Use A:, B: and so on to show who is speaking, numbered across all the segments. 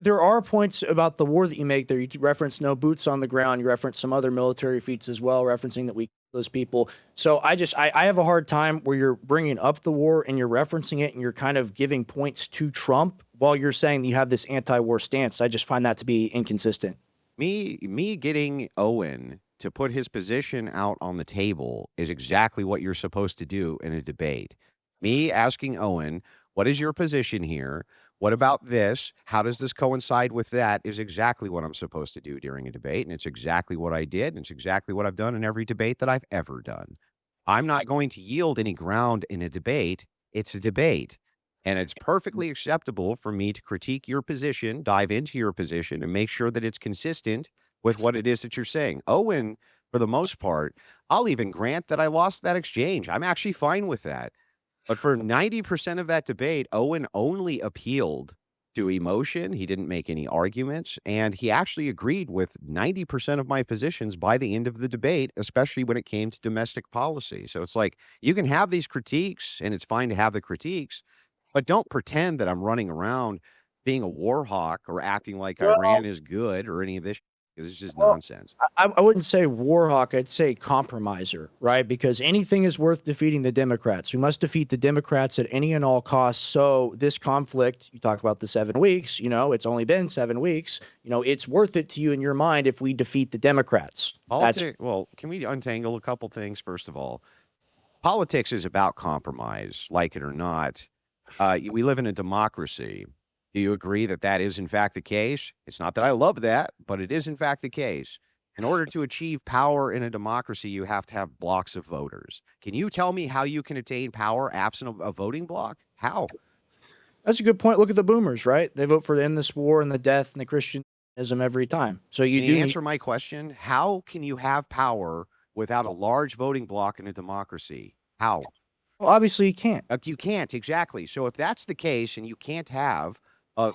A: there are points about the war that you make there. You reference no boots on the ground. You reference some other military feats as well, referencing that we kill those people. So I have a hard time where you're bringing up the war and you're referencing it and you're kind of giving points to Trump while you're saying that you have this anti-war stance. I just find that to be inconsistent.
B: Me getting Owen to put his position out on the table is exactly what you're supposed to do in a debate. Me asking Owen, "What is your position here? What about this? How does this coincide with that?" is exactly what I'm supposed to do during a debate, and it's exactly what I did, and it's exactly what I've done in every debate that I've ever done. I'm not going to yield any ground in a debate. It's a debate. And it's perfectly acceptable for me to critique your position, dive into your position, and make sure that it's consistent with what it is that you're saying. Owen, for the most part, I'll even grant that I lost that exchange. I'm actually fine with that. But for 90% of that debate, Owen only appealed to emotion. He didn't make any arguments. And he actually agreed with 90% of my positions by the end of the debate, especially when it came to domestic policy. So it's like you can have these critiques, and it's fine to have the critiques, but don't pretend that I'm running around being a war hawk or acting like
A: Well,
B: Iran is good or any of this, because it's just
A: well,
B: nonsense.
A: I wouldn't say war hawk. I'd say compromiser, right? Because anything is worth defeating the Democrats. We must defeat the Democrats at any and all costs. So this conflict, you talk about the 7 weeks, it's only been 7 weeks. It's worth it to you in your mind if we defeat the Democrats. That's
B: Well, can we untangle a couple things? First of all, politics is about compromise, like it or not. We live in a democracy. Do you agree that that is in fact the case? It's not that I love that, but it is in fact the case. In order to achieve power in a democracy, you have to have blocks of voters. Can you tell me how you can attain power absent a voting block? How?
A: that's a good point. Look at the boomers, right? They vote for the end this war and the death and the Christianism every time. So you
B: Can you
A: do need.
B: answer my question? How can you have power without a large voting block in a democracy? How?
A: Well, obviously you can't.
B: You can't, exactly. So if that's the case and you can't have,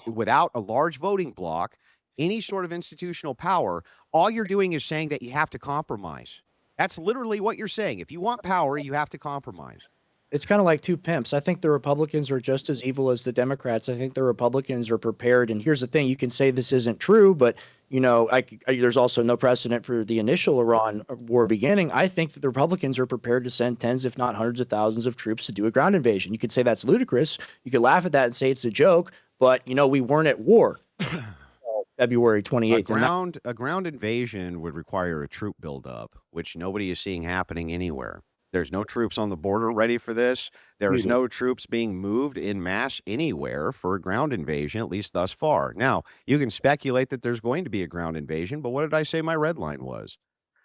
B: without a large voting block, any sort of institutional power, all you're doing is saying that you have to compromise. That's literally what you're saying. If you want power, you have to compromise.
A: It's kind of like two pimps. I think the Republicans are just as evil as the Democrats. I think the Republicans are prepared. And here's the thing: you can say this isn't true, but there's also no precedent for the initial Iran war beginning. I think that the Republicans are prepared to send tens, if not hundreds of thousands of troops to do a ground invasion. You could say that's ludicrous. You could laugh at that and say it's a joke, but we weren't at war February 28th. And
B: A ground invasion would require a troop buildup, which nobody is seeing happening anywhere. There's no troops on the border ready for this. There's no troops being moved in mass anywhere for a ground invasion, at least thus far. Now, you can speculate that there's going to be a ground invasion, but what did I say my red line was?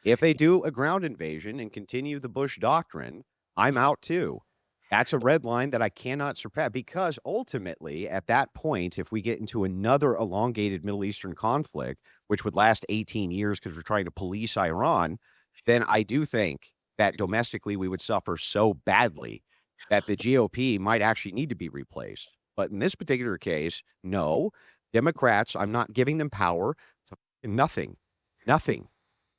B: If they do a ground invasion and continue the Bush doctrine, I'm out too. That's a red line that I cannot surpass because ultimately, at that point, if we get into another elongated Middle Eastern conflict, which would last 18 years because we're trying to police Iran, then I do think that domestically we would suffer so badly that the GOP might actually need to be replaced. But in this particular case, no. Democrats, I'm not giving them power to nothing, nothing,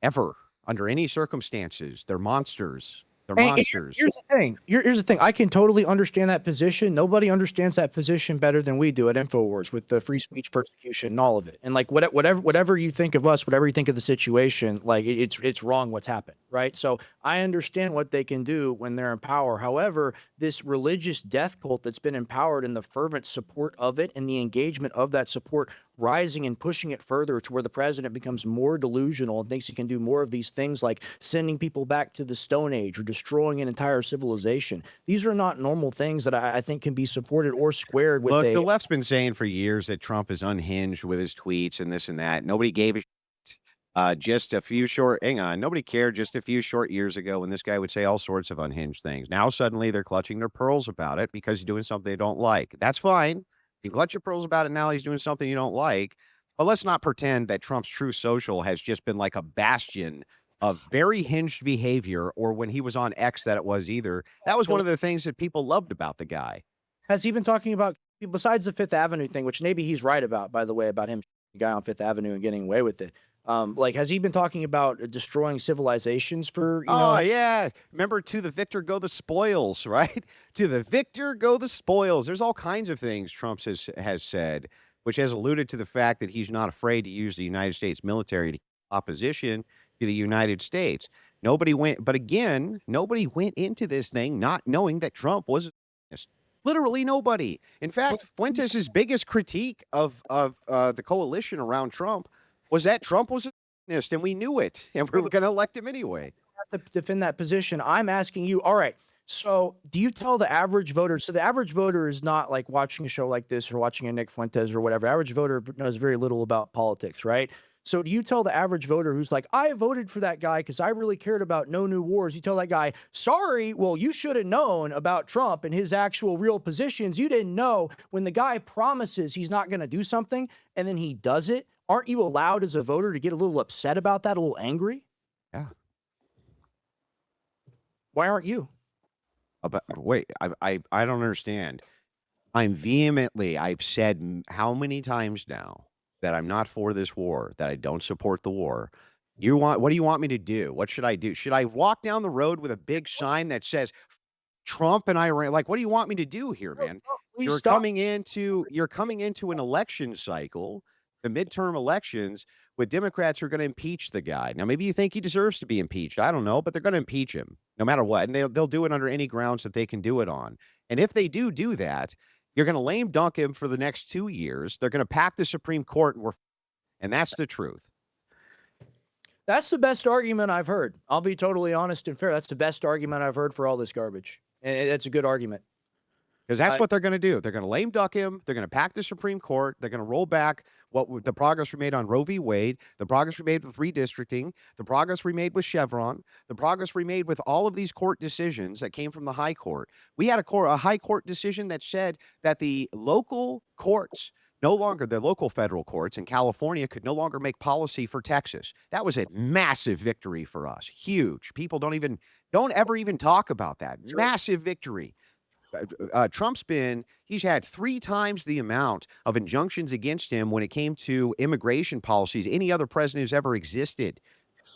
B: ever, under any circumstances. They're monsters. They're
A: And
B: monsters.
A: here's the thing. Here's the thing. I can totally understand that position. Nobody understands that position better than we do at Infowars with the free speech persecution and all of it. And like whatever you think of us, whatever you think of the situation, like it's wrong what's happened, right? So I understand what they can do when they're in power. However, this religious death cult that's been empowered and the fervent support of it and the engagement of that support rising and pushing it further to where the president becomes more delusional and thinks he can do more of these things like sending people back to the Stone Age or destroying an entire civilization. These are not normal things that I think can be supported or squared with
B: Look, the
A: a.
B: left's been saying for years that Trump is unhinged with his tweets and this and that. Nobody gave a shit. Just a few short, hang on, nobody cared just a few short years ago when this guy would say all sorts of unhinged things. Now suddenly they're clutching their pearls about it because he's doing something they don't like. That's fine. You clutch your pearls about it now. He's doing something you don't like. But let's not pretend that Trump's True Social has just been like a bastion of very hinged behavior, or when he was on X, that it was either. That was one of the things that people loved about the guy.
A: Has he been talking about, besides the Fifth Avenue thing, which maybe he's right about, by the way, about him, the guy on Fifth Avenue and getting away with it? Like, has he been talking about destroying civilizations for,
B: Oh, yeah. Remember, to the victor go the spoils, right? To the victor go the spoils. There's all kinds of things Trump has said which has alluded to the fact that he's not afraid to use the United States military to opposition to the United States. But again, nobody went into this thing not knowing that Trump was a communist. Literally nobody. In
A: Well,
B: fact, Fuentes' biggest critique of the coalition around Trump was that Trump was a communist, and we knew it, and we were going to elect him anyway.
A: have to defend that position. I'm asking you, all right, so do you tell the average voter? So the average voter is not like watching a show like this or watching a Nick Fuentes or whatever. Average voter knows very little about politics, right? So do you tell the average voter who's like, I voted for that guy because I really cared about no new wars? You tell that guy, sorry, well, you should have known about Trump and his actual real positions. You didn't know when the guy promises he's not going to do something and then he does it. Aren't you allowed as a voter to get a little upset about that, a little angry?
B: Yeah.
A: Why aren't you?
B: Wait, I don't understand. I've said how many times now that I'm not for this war, that I don't support the war. What do you want me to do? What should I do? Should I walk down the road with a big sign that says Trump and Iran? Like, what do you want me to do here, man?
A: Please
B: You're
A: stop.
B: coming into an election cycle, the midterm elections, with Democrats who are going to impeach the guy. Now, maybe you think he deserves to be impeached. I don't know, but they're going to impeach him no matter what, and they'll do it under any grounds that they can do it on. And if they do that, you're going to lame dunk him for the next 2 years. They're going to pack the Supreme Court, and that's the truth.
A: That's the best argument I've heard. I'll be totally honest and fair. That's the best argument I've heard for all this garbage. And it's a good argument.
B: Because that's what they're going to do. They're going to lame duck him. They're going to pack the Supreme Court. They're going to roll back the progress we made on Roe v. Wade, the progress we made with redistricting, the progress we made with Chevron, the progress we made with all of these court decisions that came from the high court. We had a high court decision that said that the local courts, the local federal courts in California could no longer make policy for Texas. That was a massive victory for us. Huge. People don't ever even talk about that. Sure. Massive victory. He's had 3 times the amount of injunctions against him when it came to immigration policies any other president who's ever existed.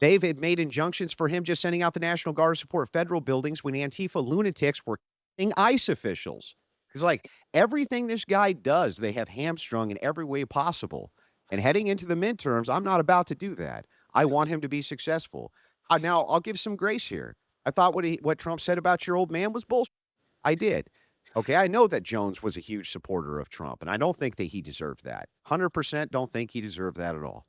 B: They've made injunctions for him just sending out the National Guard to support federal buildings when Antifa lunatics were killing ICE officials. It's like everything this guy does, they have hamstrung in every way possible. And heading into the midterms, I'm not about to do that. I want him to be successful. Now, I'll give some grace here. I thought what Trump said about your old man was bullshit. I did. Okay, I know that Jones was a huge supporter of Trump, and I don't think that he deserved that. 100% don't think he deserved that at all.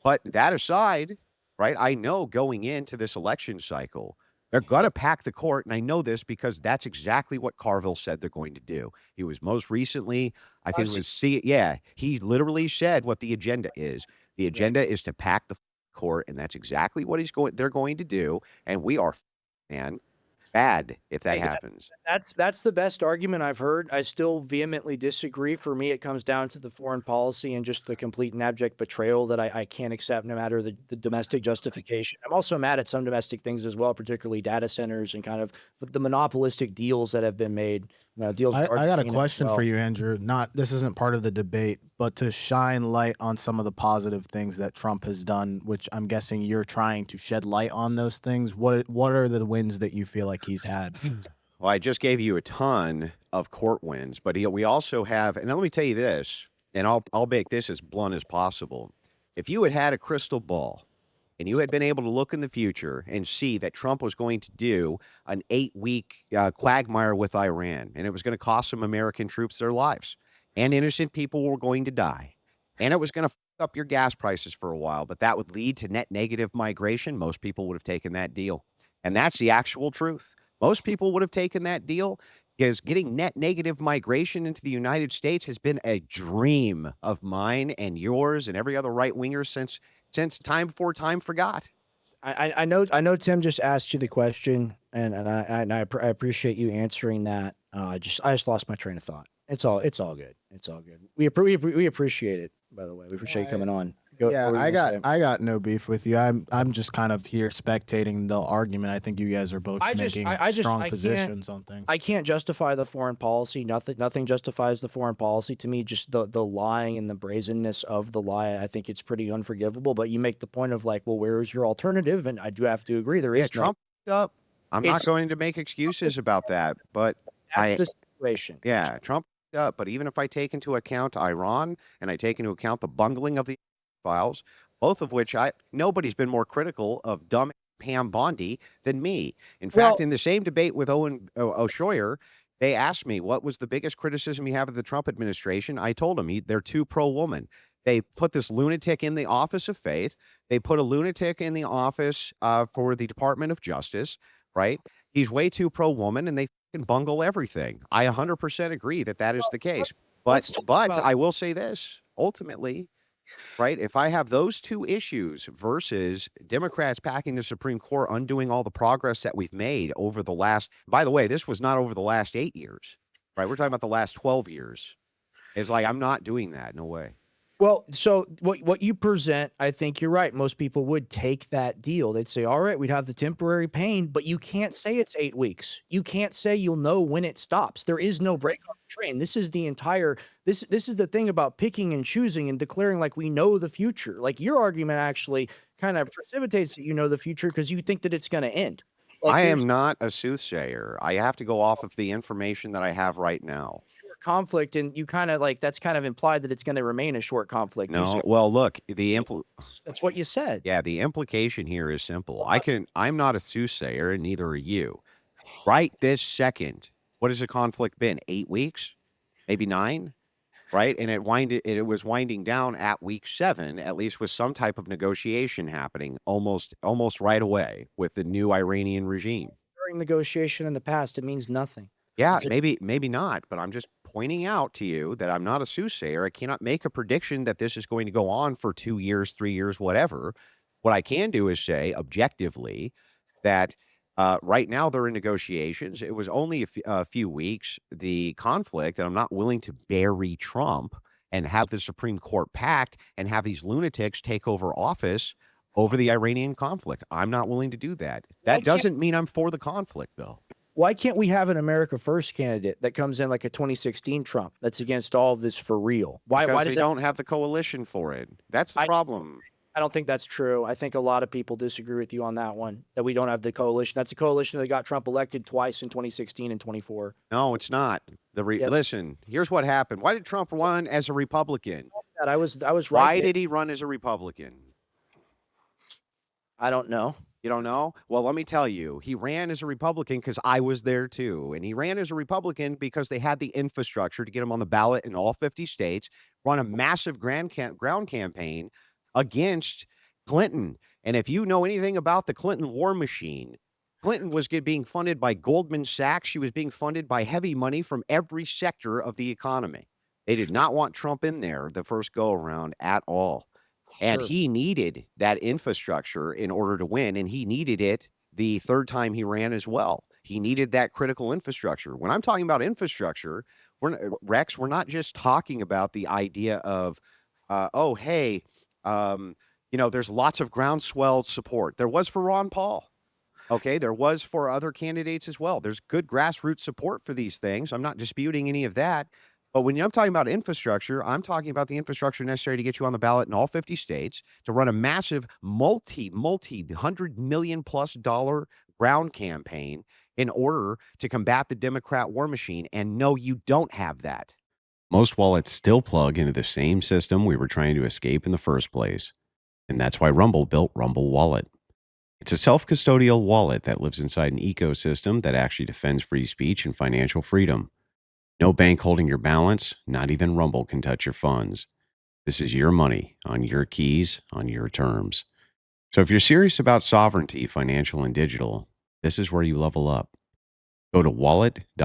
B: But that aside, right, I know going into this election cycle, they're going to pack the court, and I know this because that's exactly what Carville said they're going to do. He was most recently, I think it was, he literally said what the agenda is. The agenda is to pack the court, and that's exactly what they're going to do, and we are, man, bad if that happens.
A: That's the best argument I've heard. I still vehemently disagree. For me, it comes down to the foreign policy and just the complete and abject betrayal that I can't accept, no matter the domestic justification. I'm also mad at some domestic things as well, particularly data centers and kind of the monopolistic deals that have been made. Deals.
C: I got a question for you, Andrew. This isn't part of the debate, but to shine light on some of the positive things that Trump has done, which I'm guessing you're trying to shed light on those things. What are the wins that you feel like he's had?
B: Well, I just gave you a ton of court wins, but we also have, and let me tell you this, and I'll make this as blunt as possible. If you had a crystal ball and you had been able to look in the future and see that Trump was going to do an 8-week quagmire with Iran, and it was going to cost some American troops their lives, and innocent people were going to die, and it was going to up your gas prices for a while, but that would lead to net negative migration, most people would have taken that deal. And that's the actual truth. Most people would have taken that deal because getting net negative migration into the United States has been a dream of mine and yours and every other right-winger since time before time forgot.
A: I know Tim just asked you the question, and I appreciate you answering that. I just lost my train of thought. It's all good. It's all good. We appreciate it, by the way. We appreciate you coming on.
C: I got no beef with you. I'm just kind of here spectating the argument. I think you guys are both making strong positions on things.
A: I can't justify the foreign policy. Nothing justifies the foreign policy to me. Just the lying and the brazenness of the lie. I think it's pretty unforgivable. But you make the point of like, well, where is your alternative? And I do have to agree. There is
B: Trump up. I'm not going to make excuses about that, but
A: that's the situation.
B: Yeah, Trump up. But even if I take into account Iran and I take into account the bungling of the files, both of which nobody's been more critical of dumb Pam Bondi than me. In fact,
A: Well,
B: in the same debate with Owen O'Shoyer, they asked me what was the biggest criticism you have of the Trump administration. I told them they're too pro-woman. They put this lunatic in the office of faith. They put a lunatic in the office for the Department of Justice, right? He's way too pro-woman, and they can bungle everything. I 100% agree that that is the case.
A: let's
B: But
A: talk about
B: I will say this, ultimately, right? If I have those two issues versus Democrats packing the Supreme Court, undoing all the progress that we've made over the last, by the way, this was not over the last 8 years, right? We're talking about the last 12 years. It's like, I'm not doing that. No way.
A: Well, so what you present, I think you're right. Most people would take that deal. They'd say, all right, we'd have the temporary pain, but you can't say it's 8 weeks. You can't say you'll know when it stops. There is no break on the train. This is the entire, this is the thing about picking and choosing and declaring like we know the future. Like your argument actually kind of precipitates that you know the future because you think that it's going to end. Like
B: I
A: there's
B: am not a soothsayer. I have to go off of the information that I have right now.
A: short conflict, and you kind of like that's kind of implied that it's going to remain a short conflict. You
B: No,
A: said-
B: well, look,
A: that's what you said.
B: yeah, the implication here is simple. I'm not a soothsayer, and neither are you. Right this second, what has the conflict been? 8 weeks, maybe 9, right? And it was winding down at week 7, at least with some type of negotiation happening almost right away with the new Iranian regime.
A: During negotiation in the past, it means nothing.
B: Yeah,
A: Is it-
B: maybe not, but I'm just pointing out to you that I'm not a soothsayer. I cannot make a prediction that this is going to go on for 2 years, 3 years, whatever. What I can do is say objectively that right now they're in negotiations. It was only a few weeks, the conflict, and I'm not willing to bury Trump and have the Supreme Court packed and have these lunatics take over office over the Iranian conflict. I'm not willing to do that.
A: Why
B: That
A: can't-
B: doesn't mean I'm for the conflict, though.
A: Why can't we have an America First candidate that comes in like a 2016 Trump that's against all of this for real? Why
B: Because
A: does
B: they
A: that?
B: don't have the coalition for it. That's the
A: I-
B: problem.
A: I don't think that's true. I think a lot of people disagree with you on that one. That we don't have the coalition. That's a coalition that got Trump elected twice in 2016 and 24.
B: No, it's not.
A: Yep.
B: Listen, here's what happened. Why did Trump run as a Republican?
A: That I was right.
B: Why
A: there.
B: did he run as a Republican?
A: I don't know.
B: You don't know? Well, let me tell you. He ran as a Republican because I was there too. And he ran as a Republican because they had the infrastructure to get him on the ballot in all 50 states, run a massive ground campaign against Clinton. And if you know anything about the Clinton war machine, Clinton was being funded by Goldman Sachs. She was being funded by heavy money from every sector of the economy. They did not want Trump in there the first go around at all. And
A: Sure.
B: he needed that infrastructure in order to win, and he needed it the third time he ran as well. He needed that critical infrastructure. When I'm talking about infrastructure, Rex, we're not just talking about the idea of, oh, hey, there's lots of groundswell support. There was for Ron Paul. Okay, there was for other candidates as well. There's good grassroots support for these things. I'm not disputing any of that. But when I'm talking about infrastructure, I'm talking about the infrastructure necessary to get you on the ballot in all 50 states, to run a massive $100 million plus ground campaign in order to combat the Democrat war machine. And no, you don't have that. Most wallets still plug into the same system we were trying to escape in the first place. And that's why Rumble built Rumble Wallet. It's a self-custodial wallet that lives inside an ecosystem that actually defends free speech and financial freedom. No bank holding your balance, not even Rumble can touch your funds. This is your money on your keys, on your terms. So if you're serious about sovereignty, financial and digital, this is where you level up. Go to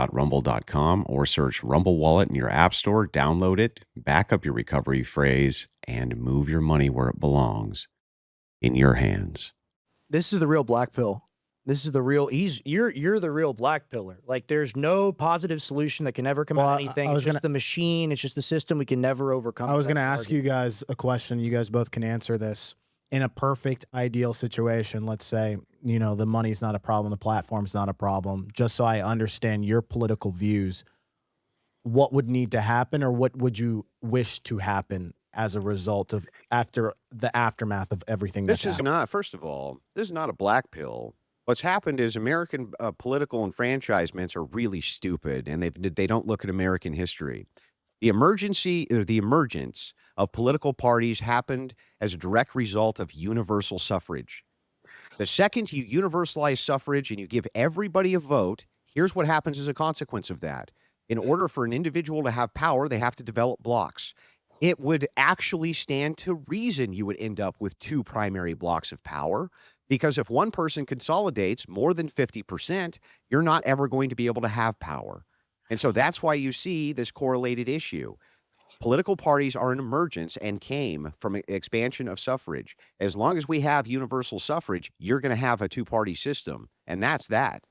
B: wallet.rumble.com or search Rumble Wallet in your app store, download it, back up your recovery phrase, and move your money where it belongs, in your hands.
A: This is the real black pill. This is the real you're the real black pillar. Like there's no positive solution that can ever come out of anything. It's just the machine. It's just the system we can never overcome.
C: I was going to ask you guys a question. You guys both can answer this. In a perfect ideal situation, let's say, the money's not a problem, the platform's not a problem. Just so I understand your political views, what would need to happen, or what would you wish to happen as a result of after the aftermath of everything that's happened?
B: First of all, this is not a black pill. What's happened is American political enfranchisements are really stupid, and they don't look at American history. The emergence of political parties happened as a direct result of universal suffrage. The second you universalize suffrage and you give everybody a vote, here's what happens as a consequence of that. In order for an individual to have power, they have to develop blocks. It would actually stand to reason you would end up with two primary blocks of power, because if one person consolidates more than 50%, you're not ever going to be able to have power. And so that's why you see this correlated issue. Political parties are an emergence and came from expansion of suffrage. As long as we have universal suffrage, you're going to have a two-party system, and that's that.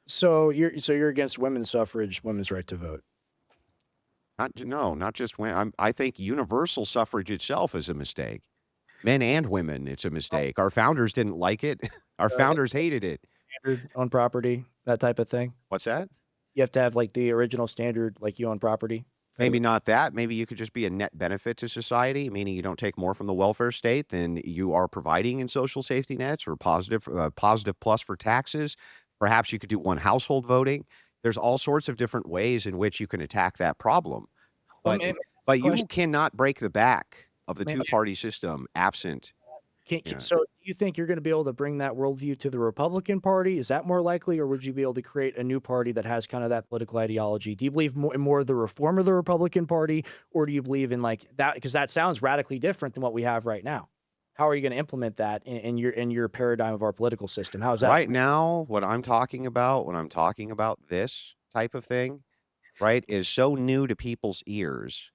A: So you're against women's suffrage, women's right to vote.
B: Not just when I think universal suffrage itself is a mistake. Men and women, it's a mistake. Our founders didn't like it. Our founders hated it.
A: Standard on property, that type of thing.
B: What's that?
A: You have to have like the original standard, like you own property.
B: Maybe not that. Maybe you could just be a net benefit to society, meaning you don't take more from the welfare state than you are providing in social safety nets or positive plus for taxes. Perhaps you could do one household voting. There's all sorts of different ways in which you can attack that problem.
A: Well,
B: But
A: man,
B: but you
A: question,
B: cannot break the back of the
A: man,
B: two-party system absent. Yeah.
A: so do you think you're going to be able to bring that worldview to the Republican Party? Is that more likely, or would you be able to create a new party that has kind of that political ideology? Do you believe in more of the reform of the Republican Party, or do you believe in like that? Because that sounds radically different than what we have right now. How are you going to implement that in your paradigm of our political system? How is that?
B: Right now, what I'm talking about when I'm talking about this type of thing, right, is so new to people's ears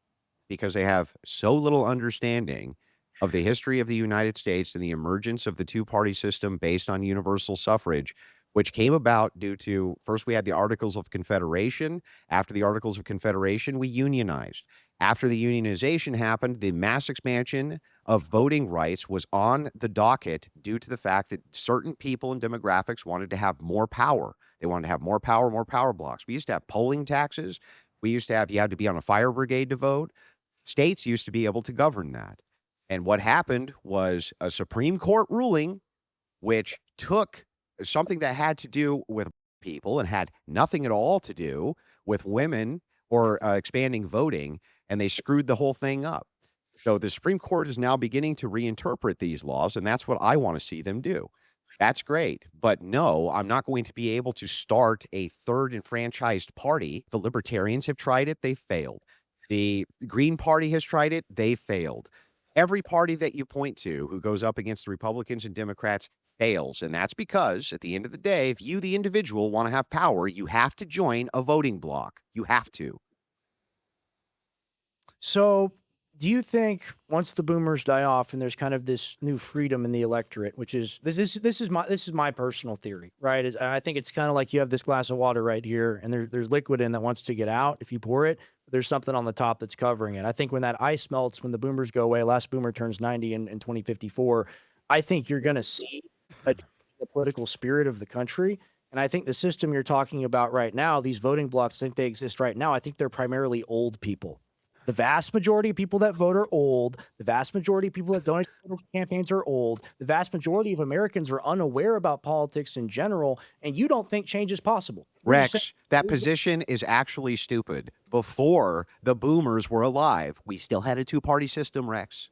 B: because they have so little understanding of the history of the United States and the emergence of the two-party system based on universal suffrage, which came about due to first we had the Articles of Confederation. After the Articles of Confederation, we unionized. After the unionization happened, the mass expansion of voting rights was on the docket due to the fact that certain people and demographics wanted to have more power. They wanted to have more power blocks. We used to have polling taxes. We used to have, you had to be on a fire brigade to vote. States used to be able to govern that. And what happened was a Supreme Court ruling, which took something that had to do with people and had nothing at all to do with women or expanding voting, and they screwed the whole thing up. So the Supreme Court is now beginning to reinterpret these laws, and that's what I want to see them do. That's great. But no, I'm not going to be able to start a third enfranchised party. The Libertarians have tried it, they failed. The Green Party has tried it, they failed. Every party that you point to who goes up against the Republicans and Democrats fails. And that's because at the end of the day, if you, the individual, want to have power, you have to join a voting block. You have to.
A: So, do you think once the boomers die off and there's kind of this new freedom in the electorate, which is this is my personal theory, right? I think it's kind of like you have this glass of water right here, and there's liquid in that wants to get out. If you pour it, there's something on the top that's covering it. I think when that ice melts, when the boomers go away, last boomer turns 90 in 2054, I think you're going to see the political spirit of the country. And I think the system you're talking about right now, these voting blocks, I think they exist right now. I think they're primarily old people. The vast majority of people that vote are old. The vast majority of people that donate to campaigns are old. The vast majority of Americans are unaware about politics in general, and you don't think change is possible.
B: Rex, that position is actually stupid. Before the boomers were alive, we still had a two-party system, Rex.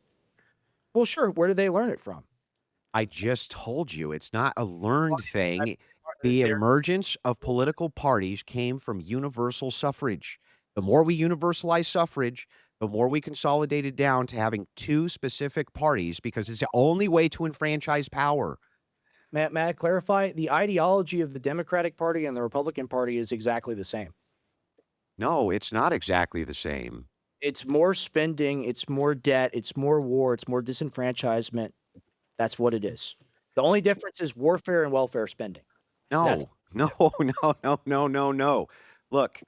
A: Well, sure. Where did they learn it from?
B: I just told you, it's not a learned thing. The emergence of political parties came from universal suffrage. The more we universalize suffrage, the more we consolidate it down to having two specific parties because it's the only way to enfranchise power.
A: May I clarify? The ideology of the Democratic Party and the Republican Party is exactly the same.
B: No, it's not exactly the same.
A: It's more spending, it's more debt, it's more war, it's more disenfranchisement. That's what it is. The only difference is warfare and welfare spending.
B: No, no, no. Look,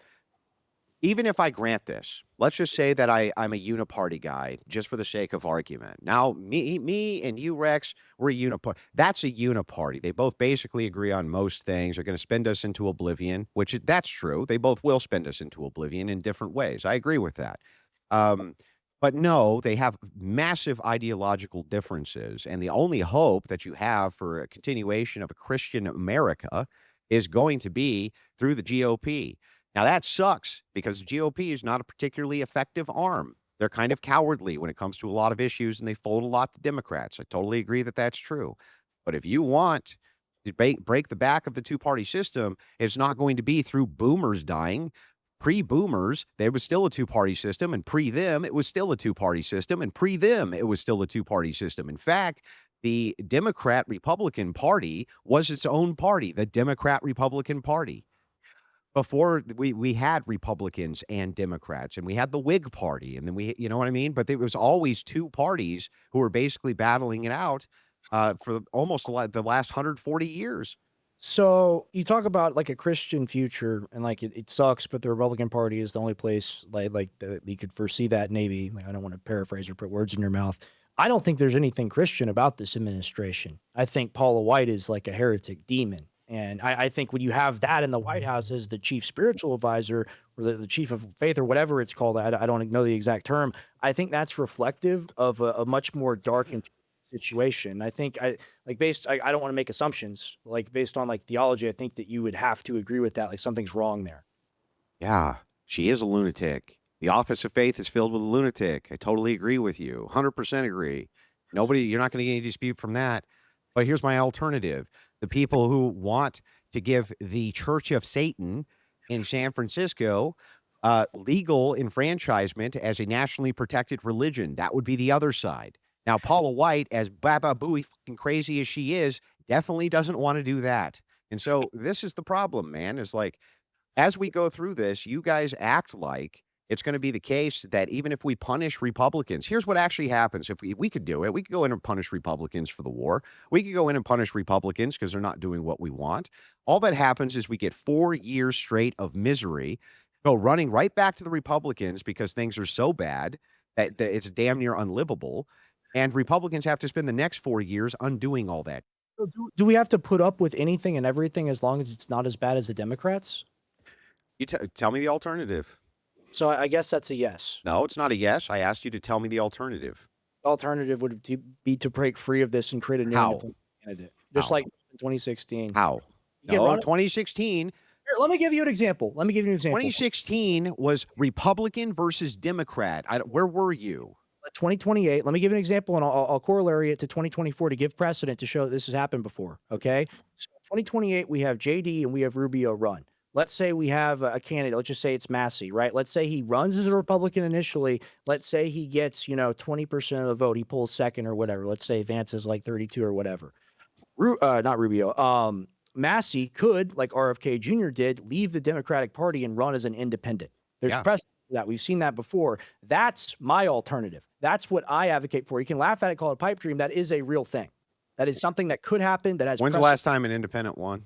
B: even if I grant this, let's just say that I'm a uniparty guy, just for the sake of argument. Now, me and you, Rex, we're a uniparty. That's a uniparty. They both basically agree on most things. They're going to spend us into oblivion, that's true. They both will spend us into oblivion in different ways. I agree with that. But no, they have massive ideological differences. And the only hope that you have for a continuation of a Christian America is going to be through the GOP. Now, that sucks because the GOP is not a particularly effective arm. They're kind of cowardly when it comes to a lot of issues, and they fold a lot to Democrats. I totally agree that that's true. But if you want to break the back of the two-party system, it's not going to be through boomers dying. Pre-boomers, there was still a two-party system, and pre-them, it was still a two-party system, and pre-them, it was still a two-party system. In fact, the Democrat-Republican Party was its own party, the Democrat-Republican Party. Before we had Republicans and Democrats, and we had the Whig Party, and then you know what I mean? But there was always two parties who were basically battling it out for almost the last 140 years.
A: So you talk about like a Christian future, and like it sucks, but the Republican Party is the only place you could foresee that. Maybe I don't want to paraphrase or put words in your mouth. I don't think there's anything Christian about this administration. I think Paula White is like a heretic demon, and I think when you have that in the White House as the chief spiritual advisor or the chief of faith or whatever it's called, I don't know the exact term. I think that's reflective of a much more dark and situation. I think I don't want to make assumptions like based on like theology. I think that you would have to agree with that. Like something's wrong there.
B: Yeah, she is a lunatic. The office of faith is filled with a lunatic. I totally agree with you. 100% agree. You're not going to get any dispute from that. But here's my alternative. The people who want to give the Church of Satan in San Francisco legal enfranchisement as a nationally protected religion, that would be the other side. Now, Paula White, as baba booey fucking crazy as she is, definitely doesn't want to do that. And so this is the problem, man, is like, as we go through this, you guys act like it's going to be the case that even if we punish Republicans, here's what actually happens. If we could do it, we could go in and punish Republicans for the war. We could go in and punish Republicans because they're not doing what we want. All that happens is we get 4 years straight of misery, go running right back to the Republicans because things are so bad that it's damn near unlivable. And Republicans have to spend the next 4 years undoing all that.
A: So do we have to put up with anything and everything as long as it's not as bad as the Democrats?
B: You tell me the alternative.
A: So I guess that's a yes.
B: No, it's not a yes. I asked you to tell me the alternative.
A: Alternative would be to break free of this and create a new independent candidate, just like in 2016.
B: How?
A: You
B: No, 2016.
A: Here, let me give you an example.
B: 2016 was Republican versus Democrat. Where were you?
A: 2028. Let me give you an example, and I'll corollary it to 2024 to give precedent to show that this has happened before. Okay, so 2028 we have JD and we have Rubio run. Let's say we have a candidate. Let's just say it's Massey, right? Let's say he runs as a Republican initially. Let's say he gets 20% of the vote. He pulls second or whatever. Let's say Vance is like 32 or whatever. Not Rubio. Massey could, like RFK Jr. did, leave the Democratic Party and run as an independent. There's precedent for that. We've seen that before. That's my alternative. That's what I advocate for. You can laugh at it, call it a pipe dream. That is a real thing. That is something that could happen. That has.
B: When's the last time an independent won?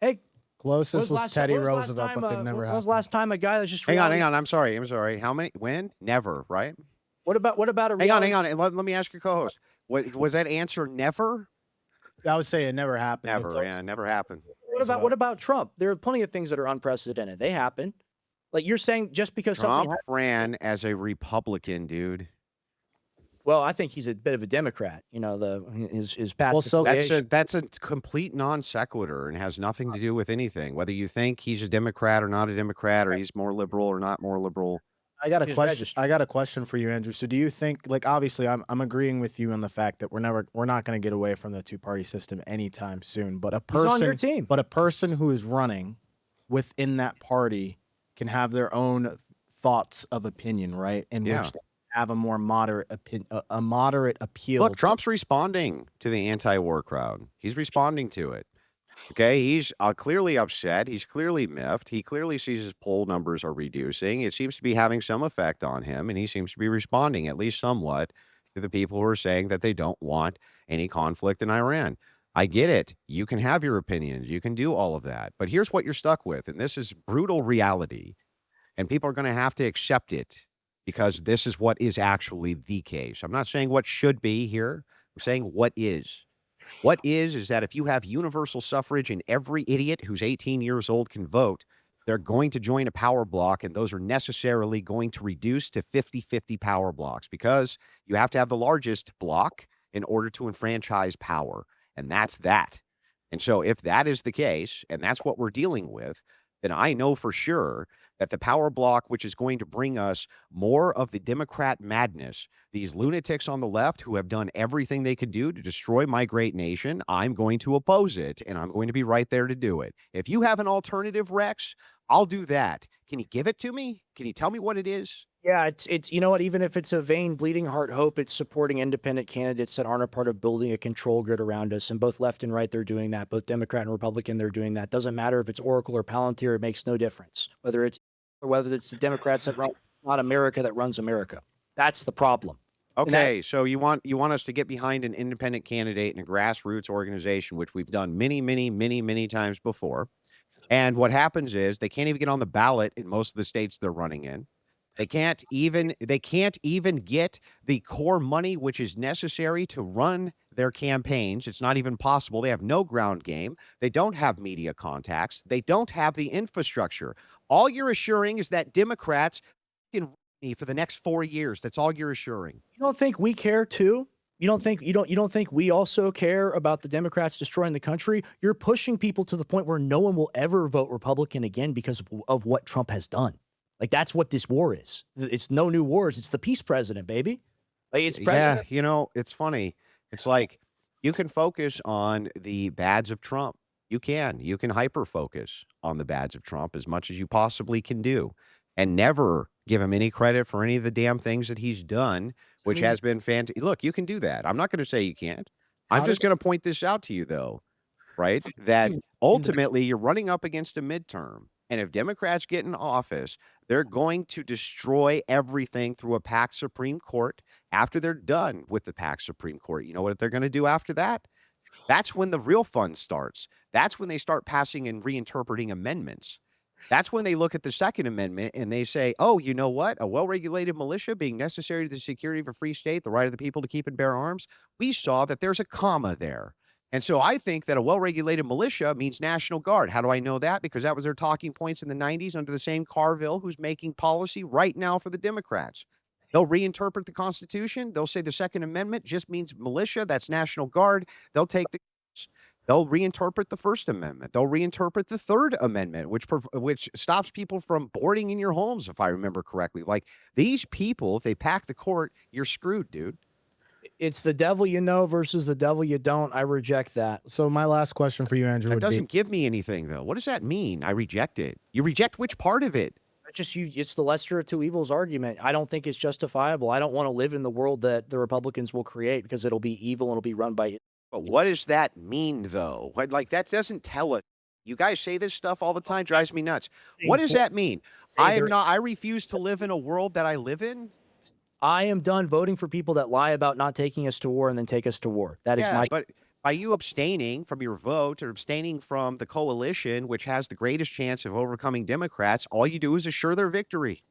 A: Hey,
C: closest was Teddy Roosevelt, but they've never happened.
A: When was the last time a guy that's just
B: hang on? I'm sorry. How many? When? Never. Right?
A: What about a
B: hang on? Let me ask your co-host. What was that answer? Never.
C: I would say it never happened.
B: Never. Yeah, never happened.
A: What about Trump? There are plenty of things that are unprecedented. They happen. Like you're saying, just because
B: Trump ran as a Republican, dude.
A: Well, I think he's a bit of a Democrat. His past.
C: Well, so
B: that's a complete non sequitur and has nothing to do with anything. Whether you think he's a Democrat or not a Democrat, or he's more liberal or not more liberal.
C: I got a question for you, Andrew. So do you think, like, obviously I'm agreeing with you on the fact that we're not going to get away from the two-party system anytime soon, but a person
A: on your team.
C: But a person who is running within that party can have their own thoughts of opinion, right? And which they have a more moderate appeal.
B: Look, Trump's responding to the anti-war crowd. He's responding to it. Okay, he's clearly upset. He's clearly miffed. He clearly sees his poll numbers are reducing. It seems to be having some effect on him, and he seems to be responding, at least somewhat, to the people who are saying that they don't want any conflict in Iran. I get it. You can have your opinions. You can do all of that. But here's what you're stuck with, and this is brutal reality, and people are going to have to accept it because this is what is actually the case. I'm not saying what should be here. I'm saying what is. What is that if you have universal suffrage and every idiot who's 18 years old can vote, they're going to join a power block, and those are necessarily going to reduce to 50-50 power blocks because you have to have the largest block in order to enfranchise power. And that's that. And so if that is the case, and that's what we're dealing with, then I know for sure that the power block, which is going to bring us more of the Democrat madness, these lunatics on the left who have done everything they could do to destroy my great nation, I'm going to oppose it, and I'm going to be right there to do it. If you have an alternative, Rex, I'll do that. Can you give it to me? Can you tell me what it is?
A: Yeah, it's you know what, even if it's a vain bleeding heart hope, it's supporting independent candidates that aren't a part of building a control grid around us. And both left and right, they're doing that. Both Democrat and Republican, they're doing that. Doesn't matter if it's Oracle or Palantir, it makes no difference. Whether it's the Democrats that run, not America that runs America. That's the problem.
B: Okay, so you want us to get behind an independent candidate in a grassroots organization, which we've done many times before. And what happens is they can't even get on the ballot in most of the states they're running in. They can't even get the core money which is necessary to run their campaigns. It's not even possible. They have no ground game. They don't have media contacts. They don't have the infrastructure. All you're assuring is that Democrats can me for the next 4 years. That's all you're assuring.
A: You don't think we care too? You don't think we also care about the Democrats destroying the country? You're pushing people to the point where no one will ever vote Republican again because of what Trump has done. Like, that's what this war is. It's no new wars. It's the peace president, baby. Like, it's president.
B: Yeah, you know, it's funny. It's like you can focus on the bads of Trump. You can hyper focus on the bads of Trump as much as you possibly can do and never give him any credit for any of the damn things that he's done, which has been fantastic. Look, you can do that. I'm not going to say you can't. I'm just going to point this out to you, though, right? That ultimately you're running up against a midterm. And if Democrats get in office, they're going to destroy everything through a packed Supreme Court. After they're done with the packed Supreme Court, you know what they're going to do after that? That's when the real fun starts. That's when they start passing and reinterpreting amendments. That's when they look at the Second Amendment and they say, oh, you know what? A well-regulated militia being necessary to the security of a free state, the right of the people to keep and bear arms. We saw that there's a comma there. And so I think that a well-regulated militia means National Guard. How do I know that? Because that was their talking points in the 90s under the same Carville who's making policy right now for the Democrats. They'll reinterpret the Constitution. They'll say the Second Amendment just means militia. That's National Guard. They'll reinterpret the First Amendment. They'll reinterpret the Third Amendment, which stops people from boarding in your homes, if I remember correctly. Like, these people, if they pack the court, you're screwed, dude.
A: It's the devil you know versus the devil you don't. I reject that.
C: So my last question for you, Andrew,
B: That
C: would
B: doesn't give me anything, though. What does that mean? I reject it. You reject which part of it?
A: It's the lesser of two evils argument. I don't think it's justifiable. I don't want to live in the world that the Republicans will create because it'll be evil and it'll be run by.
B: But what does that mean, though? Like, that doesn't tell us. You guys say this stuff all the time, drives me nuts. What does that mean? I refuse to live in a world that I live in.
A: I am done voting for people that lie about not taking us to war and then take us to war. That is my.
B: But by you abstaining from your vote or abstaining from the coalition, which has the greatest chance of overcoming Democrats, all you do is assure their victory.